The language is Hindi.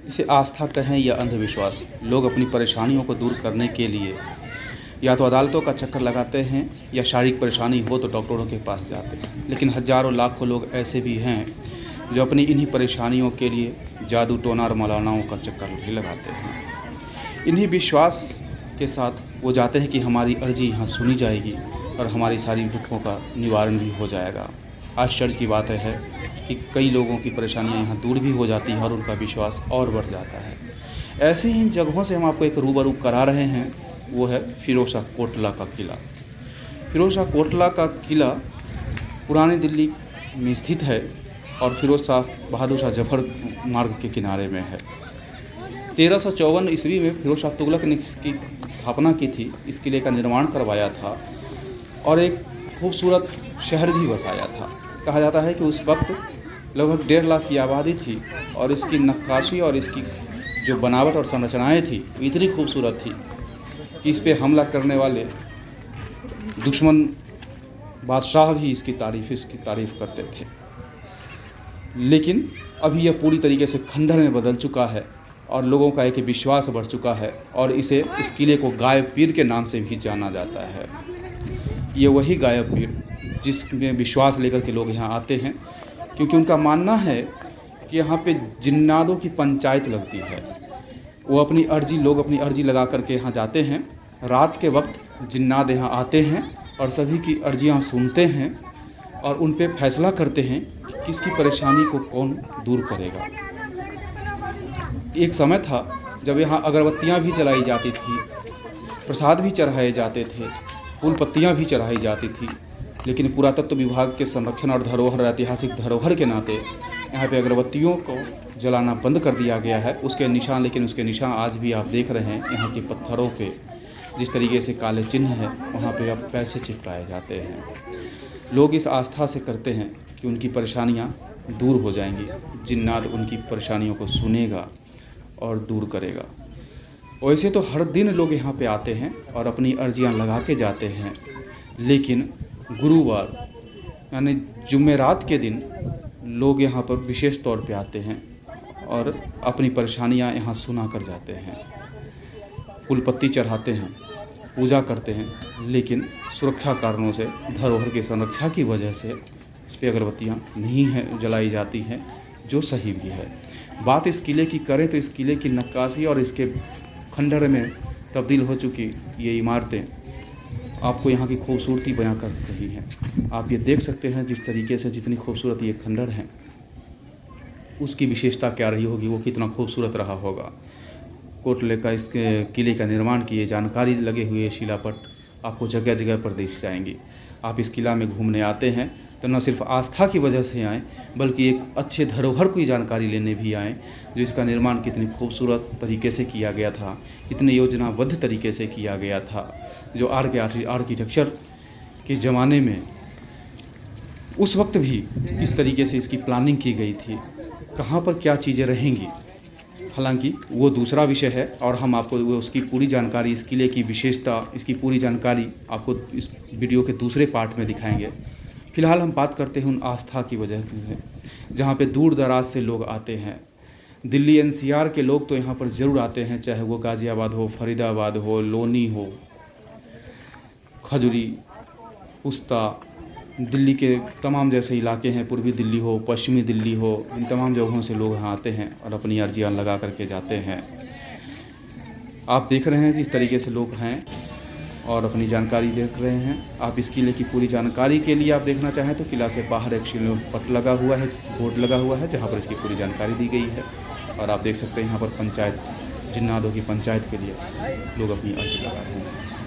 इसे आस्था कहें या अंधविश्वास, लोग अपनी परेशानियों को दूर करने के लिए या तो अदालतों का चक्कर लगाते हैं या शारीरिक परेशानी हो तो डॉक्टरों के पास जाते हैं। लेकिन हज़ारों लाखों लोग ऐसे भी हैं जो अपनी इन्हीं परेशानियों के लिए जादू टोना और मौलानाओं का चक्कर भी लगाते हैं। इन्हीं विश्वास के साथ वो जाते हैं कि हमारी अर्जी यहाँ सुनी जाएगी और हमारी सारी दुखों का निवारण भी हो जाएगा। आश्चर्य की बात है कि कई लोगों की परेशानियाँ यहाँ दूर भी हो जाती हैं और उनका विश्वास और बढ़ जाता है। ऐसे ही जगहों से हम आपको एक रूबरू करा रहे हैं, वो है फिरोज शाह कोटला का किला। फिरोज शाह कोटला का किला पुरानी दिल्ली में स्थित है और फिरोज शाह बहादुर शाह जफर मार्ग के किनारे में है। 1354 ईस्वी में फिरोज शाह तुगलक ने इसकी स्थापना की थी, इस किले का निर्माण करवाया था और एक खूबसूरत शहर भी बसाया था। कहा जाता है कि उस वक्त लगभग 1.5 लाख की आबादी थी और इसकी नक्काशी और इसकी जो बनावट और संरचनाएं थी इतनी खूबसूरत थी कि इस पे हमला करने वाले दुश्मन बादशाह भी इसकी तारीफ़ करते थे। लेकिन अभी यह पूरी तरीके से खंडहर में बदल चुका है और लोगों का एक विश्वास बढ़ चुका है और इस किले को गायब पीर के नाम से भी जाना जाता है। ये वही गायब पीर जिसमें विश्वास लेकर के लोग यहाँ आते हैं, क्योंकि उनका मानना है कि यहाँ पे जिन्नातों की पंचायत लगती है। लोग अपनी अर्जी लगा करके यहाँ जाते हैं। रात के वक्त जिन्नात यहाँ आते हैं और सभी की अर्जियाँ सुनते हैं और उन पे फैसला करते हैं कि इसकी परेशानी को कौन दूर करेगा। एक समय था जब यहाँ अगरबत्तियाँ भी जलाई जाती थी, प्रसाद भी चढ़ाए जाते थे, फूल पत्तियाँ भी चढ़ाई जाती थी। लेकिन पुरातत्व विभाग के संरक्षण और धरोहर ऐतिहासिक धरोहर के नाते यहाँ पे अगरबत्तियों को जलाना बंद कर दिया गया है। उसके निशान आज भी आप देख रहे हैं। यहाँ के पत्थरों पे जिस तरीके से काले चिन्ह है वहाँ पे अब पैसे चिपकाए जाते हैं। लोग इस आस्था से करते हैं कि उनकी परेशानियाँ दूर हो जाएंगी, जिन्नात उनकी परेशानियों को सुनेगा और दूर करेगा। वैसे तो हर दिन लोग यहाँ पे आते हैं और अपनी अर्जियाँ लगा के जाते हैं, लेकिन गुरुवार यानी जुमेरात के दिन लोग यहाँ पर विशेष तौर पे आते हैं और अपनी परेशानियाँ यहाँ सुना कर जाते हैं। फूल पत्ती चढ़ाते हैं, पूजा करते हैं, लेकिन सुरक्षा कारणों से, धरोहर की संरक्षा की वजह से इस पर अगरबत्तियाँ नहीं है जलाई जाती हैं, जो सही भी है। बात इस किले की करें तो इस किले की नक्काशी और इसके खंडहर में तब्दील हो चुकी ये इमारतें आपको यहाँ की खूबसूरती बयां कर रही हैं। आप ये देख सकते हैं जिस तरीके से जितनी खूबसूरत ये खंडहर हैं, उसकी विशेषता क्या रही होगी, वो कितना खूबसूरत रहा होगा। कोटले का इसके किले का निर्माण की ये जानकारी लगे हुए शिलापट आपको जगह जगह पर दिख जाएंगी। आप इस किला में घूमने आते हैं तो न सिर्फ आस्था की वजह से आएँ, बल्कि एक अच्छे धरोहर की जानकारी लेने भी आएँ, जो इसका निर्माण कितनी खूबसूरत तरीके से किया गया था, कितने योजनाबद्ध तरीके से किया गया था। जो आर्किटेक्चर के ज़माने में उस वक्त भी इस तरीके से इसकी प्लानिंग की गई थी, कहाँ पर क्या चीज़ें रहेंगी। हालांकि वो दूसरा विषय है और हम आपको उसकी पूरी जानकारी, इस किले की विशेषता, इसकी पूरी जानकारी आपको इस वीडियो के दूसरे पार्ट में दिखाएंगे। फ़िलहाल हम बात करते हैं उन आस्था की वजह से जहाँ पे दूर दराज से लोग आते हैं। दिल्ली एनसीआर के लोग तो यहाँ पर ज़रूर आते हैं, चाहे वो गाज़ियाबाद हो, फरीदाबाद हो, लोनी हो, खजूरी, पुस्ता, दिल्ली के तमाम जैसे इलाके हैं, पूर्वी दिल्ली हो, पश्चिमी दिल्ली हो, इन तमाम जगहों से लोग यहाँ आते हैं और अपनी अर्जियाँ लगा करके जाते हैं। आप देख रहे हैं जिस तरीके से लोग हैं और अपनी जानकारी देख रहे हैं। आप इस किले की पूरी जानकारी के लिए आप देखना चाहें तो किला के बाहर एक शिलापट लगा हुआ है, बोर्ड लगा हुआ है, जहाँ पर इसकी पूरी जानकारी दी गई है। और आप देख सकते हैं यहाँ पर पंचायत, जिन्नातों की पंचायत के लिए लोग अपनी अर्जी लगा रहे हैं।